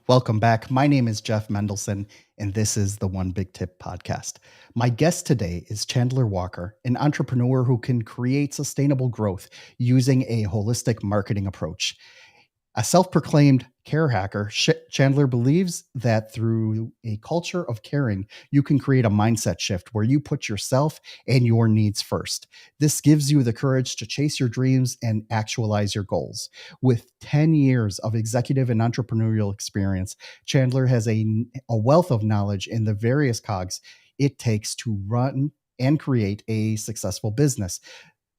Welcome back. My name is Jeff Mendelson, and this is the One Big Tip podcast. My guest today is Chandler Walker, an entrepreneur who can create sustainable growth using a holistic marketing approach. A self proclaimed care hacker, Chandler believes that through a culture of caring, you can create a mindset shift where you put yourself and your needs first. This gives you the courage to chase your dreams and actualize your goals. With 10 years of executive and entrepreneurial experience, Chandler has a wealth of knowledge in the various cogs it takes to run and create a successful business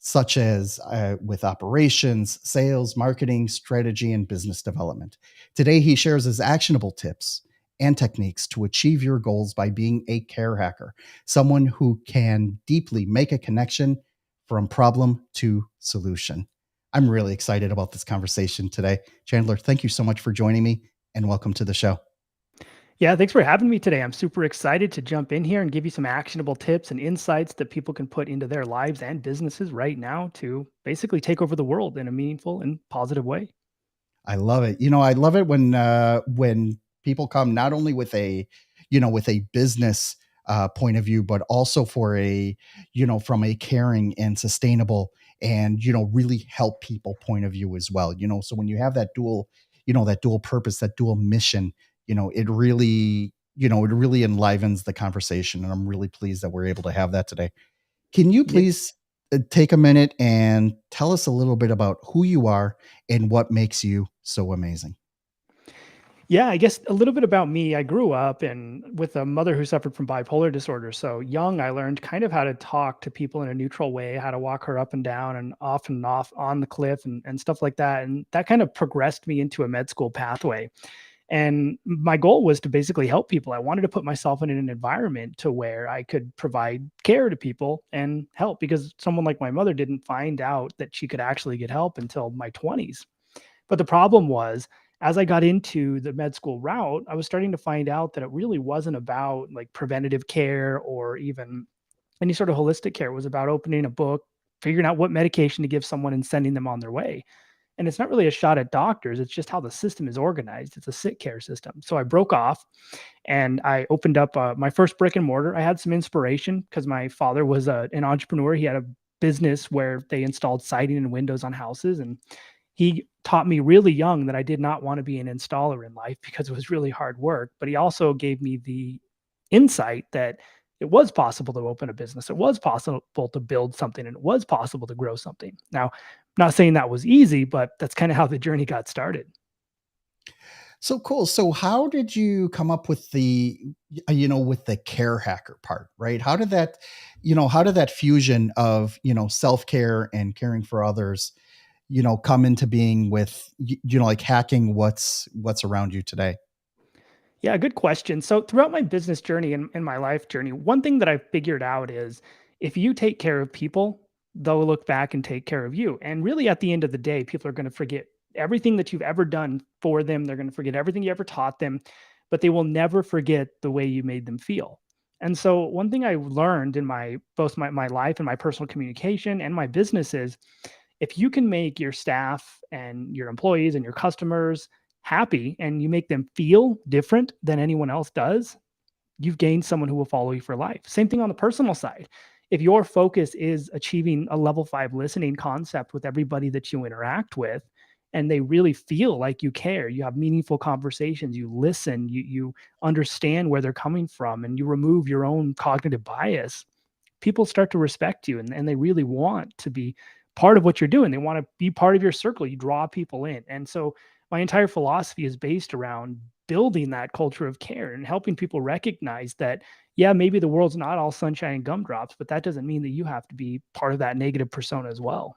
such as with operations, sales, marketing, strategy, and business development. Today, he shares his actionable tips and techniques to achieve your goals by being a care hacker, someone who can deeply make a connection from problem to solution. I'm really excited about this conversation today. Chandler, thank you so much for joining me and welcome to the show. Yeah, thanks for having me today. I'm super excited to jump in here and give you some actionable tips and insights that people can put into their lives and businesses right now to basically take over the world in a meaningful and positive way. I love it. I love it when people come not only with with a business point of view, but also for from a caring and sustainable and really help people point of view as well. So when you have that dual purpose, that dual mission, it really enlivens the conversation, and I'm really pleased that we're able to have that today. Can you Yeah, please take a minute and tell us a little bit about who you are and what makes you so amazing? yeah, I guess a little bit about me. I grew up and with a mother who suffered from bipolar disorder. So young, I learned kind of how to talk to people in a neutral way, how to walk her up and down and off on the cliff and stuff like that. And that kind of progressed me into a med school pathway. And my goal was to basically help people. I wanted to put myself in an environment to where I could provide care to people and help because someone like my mother didn't find out that she could actually get help until my 20s. But the problem was, as I got into the med school route, I was starting to find out that it really wasn't about like preventative care or even any sort of holistic care. It was about opening a book, figuring out what medication to give someone and sending them on their way. And it's not really a shot at doctors. It's just how the system is organized. It's a sick care system. So I broke off and I opened up my first brick and mortar. I had some inspiration because my father was an entrepreneur. He had a business where they installed siding and windows on houses. And he taught me really young that I did not want to be an installer in life because it was really hard work. But he also gave me the insight that it was possible to open a business. It was possible to build something and it was possible to grow something. Now, not saying that was easy, but that's kind of how the journey got started. So cool. So how did you come up with with the care hacker part, right? How did that fusion of, self-care and caring for others, come into being with, like hacking what's around you today? Yeah, good question. So, throughout my business journey and my life journey, one thing that I've figured out is if you take care of people, they'll look back and take care of you. And really, at the end of the day, people are going to forget everything that you've ever done for them. They're going to forget everything you ever taught them, but they will never forget the way you made them feel. And so, one thing I learned in my life and my personal communication and my business is if you can make your staff and your employees and your customers happy and you make them feel different than anyone else does, you've gained someone who will follow you for life. Same thing on the personal side. If your focus is achieving a level 5 listening concept with everybody that you interact with, and they really feel like you care, you have meaningful conversations, you listen, you understand where they're coming from, and you remove your own cognitive bias, people start to respect you and they really want to be part of what you're doing. They want to be part of your circle. You draw people in. And so my entire philosophy is based around building that culture of care and helping people recognize that, yeah, maybe the world's not all sunshine and gumdrops, but that doesn't mean that you have to be part of that negative persona as well.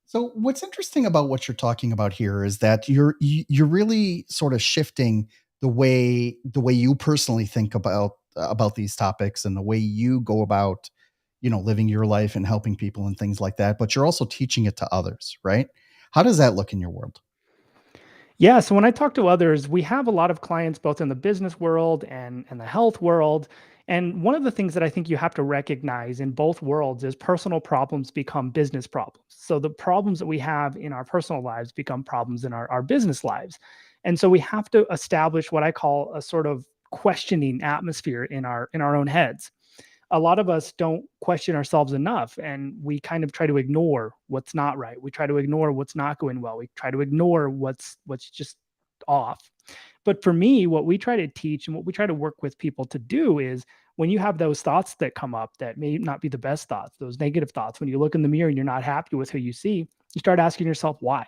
So what's interesting about what you're talking about here is that you're really sort of shifting the way you personally think about these topics and the way you go about, living your life and helping people and things like that, but you're also teaching it to others, right? How does that look in your world? Yeah, so when I talk to others, we have a lot of clients both in the business world and the health world. And one of the things that I think you have to recognize in both worlds is personal problems become business problems. So the problems that we have in our personal lives become problems in our business lives. And so we have to establish what I call a sort of questioning atmosphere in our own heads. A lot of us don't question ourselves enough, and we kind of try to ignore what's not right. We try to ignore what's not going well. We try to ignore what's just off. But for me, what we try to teach and what we try to work with people to do is, when you have those thoughts that come up that may not be the best thoughts, those negative thoughts, when you look in the mirror and you're not happy with who you see, you start asking yourself why.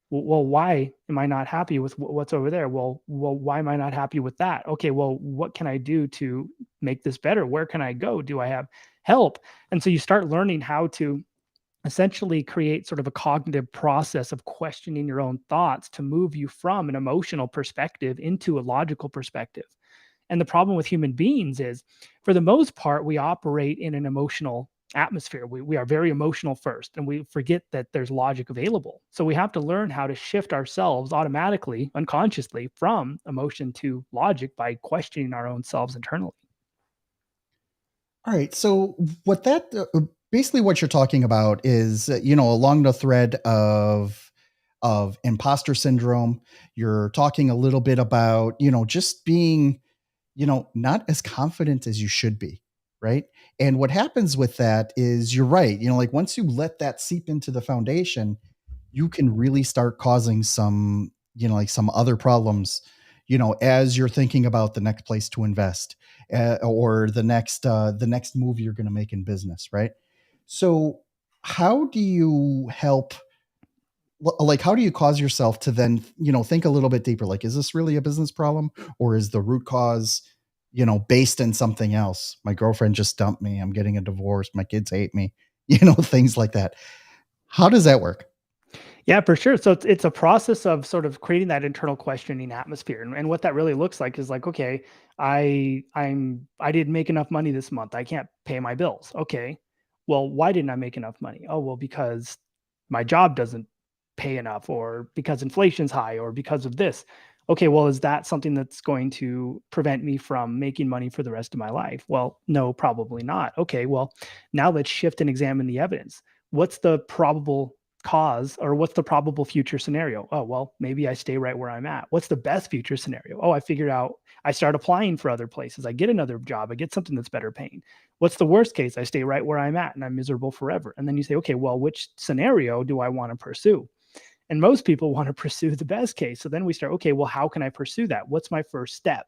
Well, why am I not happy with what's over there? Why am I not happy with that? Okay, well, what can I do to make this better? Where can I go? Do I have help? And so you start learning how to essentially create sort of a cognitive process of questioning your own thoughts to move you from an emotional perspective into a logical perspective. And the problem with human beings is, for the most part, we operate in an emotional atmosphere. We are very emotional first, and we forget that there's logic available. So we have to learn how to shift ourselves automatically, unconsciously, from emotion to logic by questioning our own selves internally. All right. So what that basically what you're talking about is, along the thread of imposter syndrome. You're talking a little bit about, just being, not as confident as you should be, right? And what happens with that is, you're right. Like, once you let that seep into the foundation, you can really start causing some, like some other problems, as you're thinking about the next place to invest, or the next move you're going to make in business, right? So how do you help, like, how do you cause yourself to then, think a little bit deeper, like, is this really a business problem, or is the root cause, based in something else? My girlfriend just dumped me, I'm getting a divorce, my kids hate me, things like that. How does that work? Yeah, for sure. So it's a process of sort of creating that internal questioning atmosphere. And what that really looks like is like, okay, I didn't make enough money this month. I can't pay my bills. Okay. Well, why didn't I make enough money? Oh, well, because my job doesn't pay enough, or because inflation's high, or because of this. Okay, well, is that something that's going to prevent me from making money for the rest of my life? Well, no, probably not. Okay, well, now let's shift and examine the evidence. What's the probable cause, or what's the probable future scenario? Oh, well, maybe I stay right where I'm at. What's the best future scenario? Oh, I figured out, I start applying for other places. I get another job. I get something that's better paying. What's the worst case? I stay right where I'm at and I'm miserable forever. And then you say, okay, well, which scenario do I want to pursue? And most people want to pursue the best case. So then we start, okay, well, how can I pursue that? What's my first step?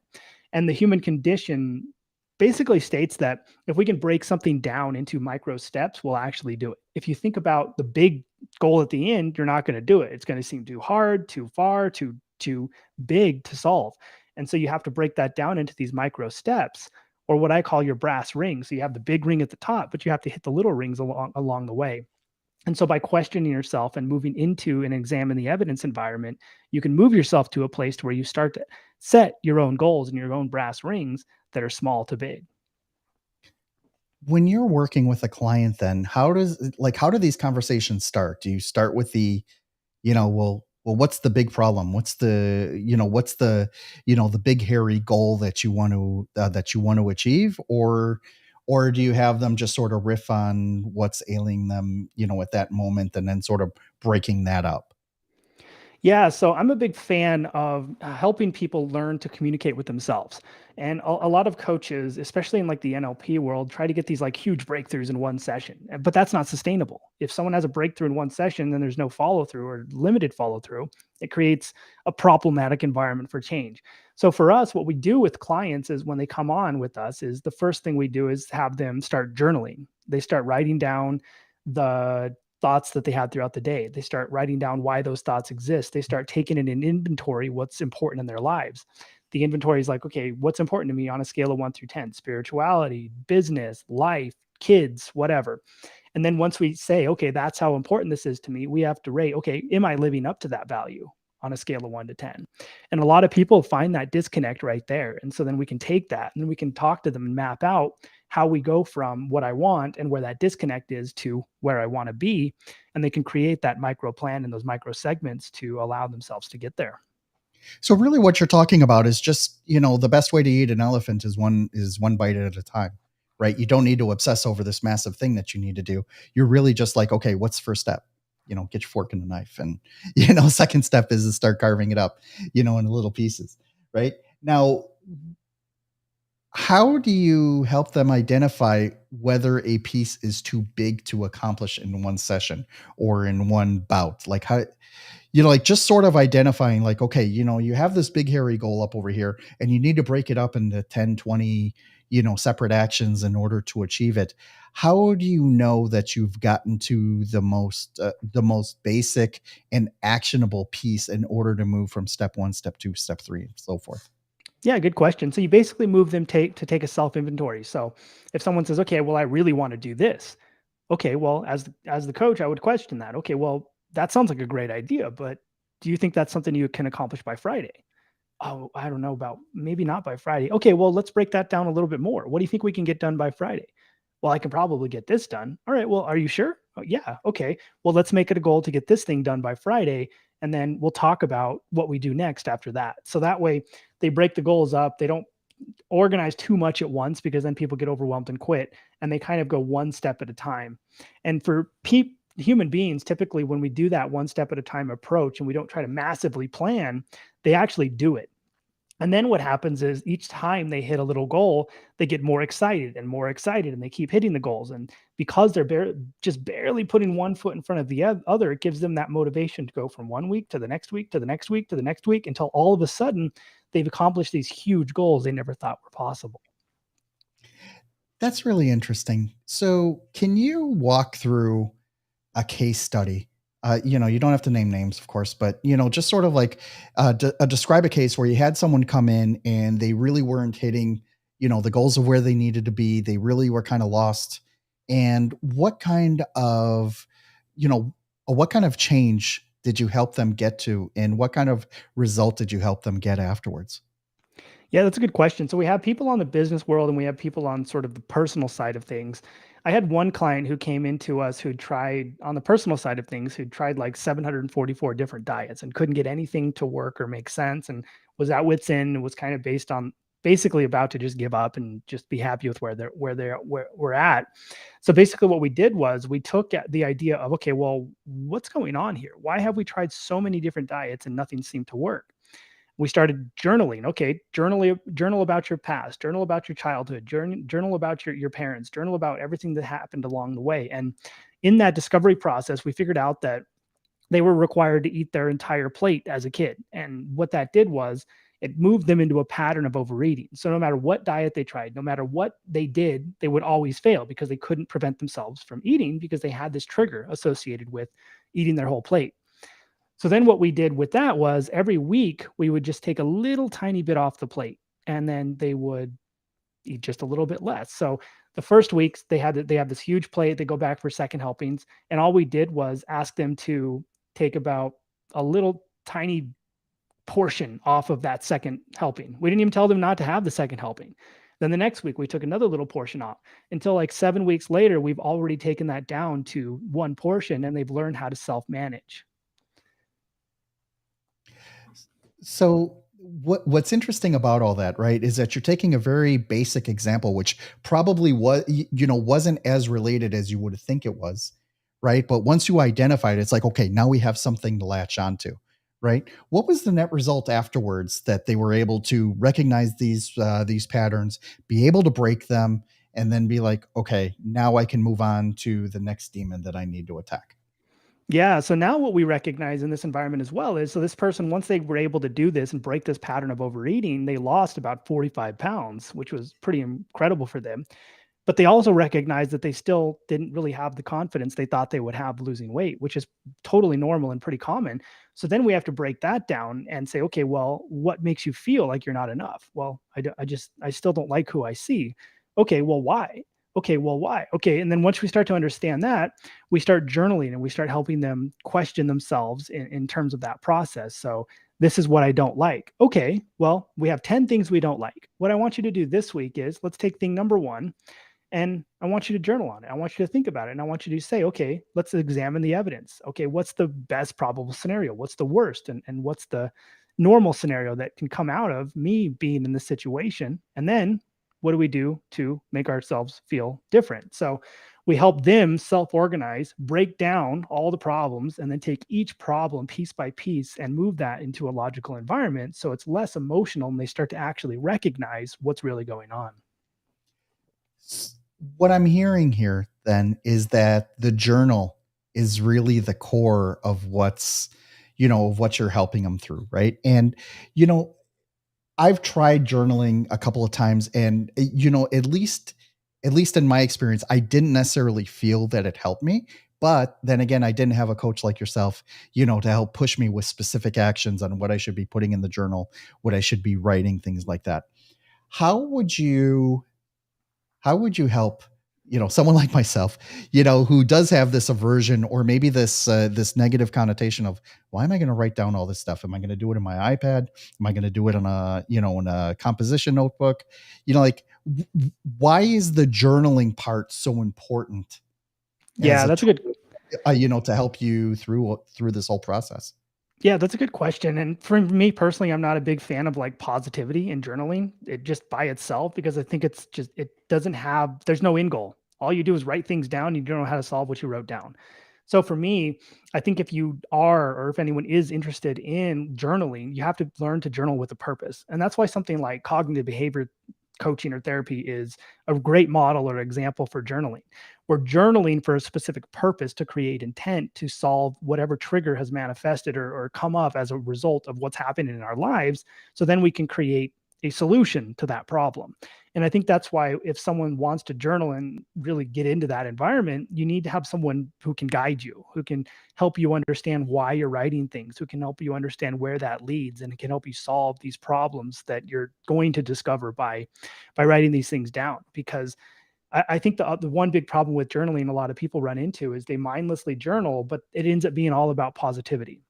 And the human condition basically states that if we can break something down into micro steps, we'll actually do it. If you think about the big goal at the end, you're not going to do it. It's going to seem too hard, too far, too big to solve. And so you have to break that down into these micro steps, or what I call your brass ring. So you have the big ring at the top, but you have to hit the little rings along the way. And so by questioning yourself and moving into and examine the evidence environment, you can move yourself to a place to where you start to set your own goals and your own brass rings that are small to big. When you're working with a client, then how do these conversations start? Do you start with the, what's the big problem? What's the big hairy goal that you want to achieve? Or do you have them just sort of riff on what's ailing them, at that moment, and then sort of breaking that up? Yeah, so I'm a big fan of helping people learn to communicate with themselves. And a lot of coaches, especially in like the NLP world, try to get these like huge breakthroughs in one session. But that's not sustainable. If someone has a breakthrough in one session, then there's no follow through or limited follow through. It creates a problematic environment for change. So for us, what we do with clients is, when they come on with us, is the first thing we do is have them start journaling. They start writing down the thoughts that they had throughout the day. They start writing down why those thoughts exist. They start taking in an inventory what's important in their lives. The inventory is like, okay, what's important to me on a scale of 1 through 10? Spirituality, business, life, kids, whatever. And then once we say, okay, that's how important this is to me, we have to rate, okay, am I living up to that value on a scale of 1 to 10? And a lot of people find that disconnect right there. And so then we can take that and we can talk to them and map out how we go from what I want and where that disconnect is to where I want to be. And they can create that micro plan and those micro segments to allow themselves to get there. So really what you're talking about is just, the best way to eat an elephant is one bite at a time, right? You don't need to obsess over this massive thing that you need to do. You're really just like, okay, what's the first step? get your fork and a knife. And, second step is to start carving it up, in little pieces. Right now, how do you help them identify whether a piece is too big to accomplish in one session or in one bout? Like how, like just sort of identifying like, okay, you have this big hairy goal up over here and you need to break it up into 10, 20, separate actions in order to achieve it. How do you know that you've gotten to the most basic and actionable piece in order to move from step 1, step 2, step 3 and so forth? Yeah, good question. So you basically move them to take a self inventory. So if someone says, "Okay, well, I really want to do this," okay, well, as the coach, I would question that. Okay, well, that sounds like a great idea, but do you think that's something you can accomplish by Friday? Oh, I don't know about maybe not by Friday. Okay, well, let's break that down a little bit more. What do you think we can get done by Friday? Well, I can probably get this done. All right, well, are you sure? Oh, yeah, okay. Well, let's make it a goal to get this thing done by Friday, and then we'll talk about what we do next after that. So that way they break the goals up. They don't organize too much at once because then people get overwhelmed and quit, and they kind of go one step at a time. And for human beings, typically when we do that one step at a time approach and we don't try to massively plan, they actually do it. And then what happens is each time they hit a little goal, they get more excited, and they keep hitting the goals. And because they're just barely putting one foot in front of the other, it gives them that motivation to go from one week to the next week to the next week to the next week until all of a sudden they've accomplished these huge goals they never thought were possible. That's really interesting. So, can you walk through a case study? You don't have to name names, of course, but just sort of like describe a case where you had someone come in and they really weren't hitting, the goals of where they needed to be. They really were kind of lost. And what kind of change did you help them get to, and what kind of result did you help them get afterwards? Yeah, that's a good question. So we have people on the business world and we have people on sort of the personal side of things. I had one client who came into us who tried on the personal side of things, who tried like 744 different diets and couldn't get anything to work or make sense, and was at wits end and was kind of based on basically about to just give up and just be happy with where we're at. So basically what we did was we took the idea of, okay, well, what's going on here? Why have we tried so many different diets and nothing seemed to work? We started journaling. Okay, journal about your past, journal about your childhood, journal about your parents, journal about everything that happened along the way. And in that discovery process, we figured out that they were required to eat their entire plate as a kid. And what that did was it moved them into a pattern of overeating. So no matter what diet they tried, no matter what they did, they would always fail because they couldn't prevent themselves from eating because they had this trigger associated with eating their whole plate. So then what we did with that was every week we would just take a little tiny bit off the plate, and then they would eat just a little bit less. So the first weeks they have this huge plate, they go back for second helpings, and all we did was ask them to take about a little tiny portion off of that second helping. We didn't even tell them not to have the second helping. Then the next week we took another little portion off until like 7 weeks later we've already taken that down to one portion and they've learned how to self-manage. So what's interesting about all that, right, is that you're taking a very basic example, which probably wasn't as related as you would think it was, right? But once you identify it, it's like, okay, now we have something to latch onto, right? What was the net result afterwards that they were able to recognize these patterns, be able to break them, and then be like, okay, now I can move on to the next demon that I need to attack? Yeah. So now what we recognize in this environment as well is, so this person, once they were able to do this and break this pattern of overeating, they lost about 45 pounds, which was pretty incredible for them. But they also recognized that they still didn't really have the confidence they thought they would have losing weight, which is totally normal and pretty common. So then we have to break that down and say, okay, well, what makes you feel like you're not enough? Well, I still don't like who I see. Okay, well, why? Okay, well, why? Okay. And then once we start to understand that, we start journaling and we start helping them question themselves in terms of that process. So this is what I don't like. Okay, well, we have 10 things we don't like. What I want you to do this week is let's take thing number one, and I want you to journal on it. I want you to think about it. And I want you to say, okay, let's examine the evidence. Okay, what's the best probable scenario? What's the worst? And what's the normal scenario that can come out of me being in this situation? And then what do we do to make ourselves feel different? So We help them self-organize, break down all the problems, and then take each problem piece by piece and move that into a logical environment so it's less emotional and they start to actually recognize what's really going on. What I'm hearing here then is that the journal is really the core of of what you're helping them through, right? And, you know, I've tried journaling a couple of times and at least in my experience, I didn't necessarily feel that it helped me. But then again, I didn't have a coach like yourself, to help push me with specific actions on what I should be putting in the journal, what I should be writing, things like that. How would you how would you help, someone like myself, who does have this aversion or maybe this negative connotation of why am I going to write down all this stuff? Am I going to do it in my iPad? Am I going to do it in a composition notebook? Like why is the journaling part so important as Yeah, a that's a tool, good to help you through this whole process? Yeah, that's a good question. And for me personally, I'm not a big fan of like positivity in journaling, it just by itself, because I think it doesn't have, there's no end goal. All you do is write things down. You don't know how to solve what you wrote down. So for me, I think if you are, or if anyone is interested in journaling, you have to learn to journal with a purpose. And that's why something like cognitive behavior coaching or therapy is a great model or example for journaling. We're journaling for a specific purpose to create intent to solve whatever trigger has manifested or come up as a result of what's happening in our lives. So then we can create a solution to that problem. And I think that's why if someone wants to journal and really get into that environment, you need to have someone who can guide you, who can help you understand why you're writing things, who can help you understand where that leads and can help you solve these problems that you're going to discover by writing these things down. Because I think the one big problem with journaling a lot of people run into is they mindlessly journal, but it ends up being all about positivity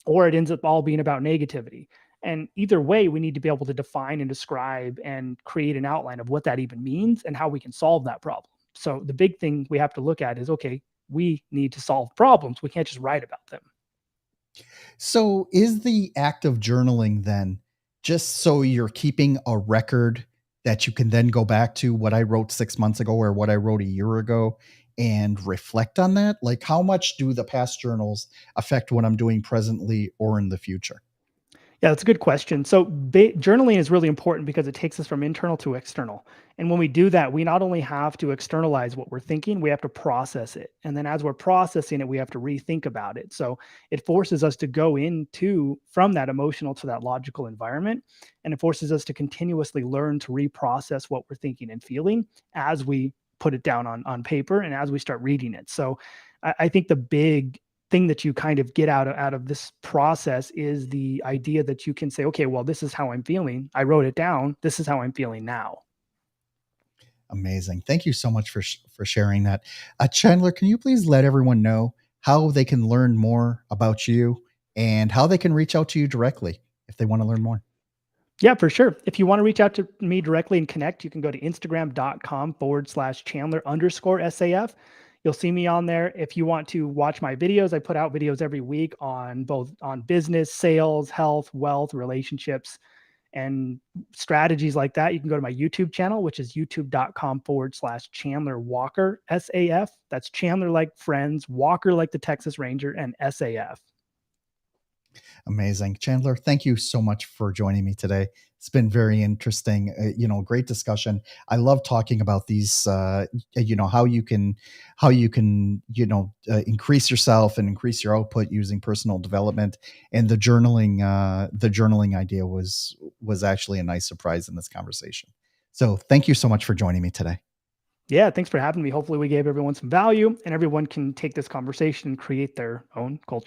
or it ends up all being about negativity. And either way, we need to be able to define and describe and create an outline of what that even means and how we can solve that problem. So the big thing we have to look at is okay, we need to solve problems. We can't just write about them. So is the act of journaling then just so you're keeping a record that you can then go back to what I wrote 6 months ago or what I wrote a year ago and reflect on that? Like, how much do the past journals affect what I'm doing presently or in the future? Yeah, that's a good question. So, journaling is really important because it takes us from internal to external. And when we do that, we not only have to externalize what we're thinking, we have to process it. And then as we're processing it, we have to rethink about it. So, it forces us to go into from that emotional to that logical environment. And it forces us to continuously learn to reprocess what we're thinking and feeling as we put it down on paper and as we start reading it. So, I think the big thing that you kind of get out of this process is the idea that you can say, okay, well, this is how I'm feeling. I wrote it down. This is how I'm feeling now. Amazing. Thank you so much for sharing that. Chandler, can you please let everyone know how they can learn more about you and how they can reach out to you directly if they want to learn more? Yeah, for sure. If you want to reach out to me directly and connect, you can go to Instagram.com/Chandler_SAF. You'll see me on there. If you want to watch my videos, I put out videos every week on both on business, sales, health, wealth, relationships, and strategies like that. You can go to my YouTube channel, which is youtube.com/Chandler Walker SAF. That's Chandler like friends, Walker like the Texas Ranger, and SAF. Amazing. Chandler, thank you so much for joining me today. It's been very interesting, great discussion. I love talking about these, how you can, increase yourself and increase your output using personal development. And the journaling idea was actually a nice surprise in this conversation. So thank you so much for joining me today. Yeah, thanks for having me. Hopefully, we gave everyone some value and everyone can take this conversation and create their own culture.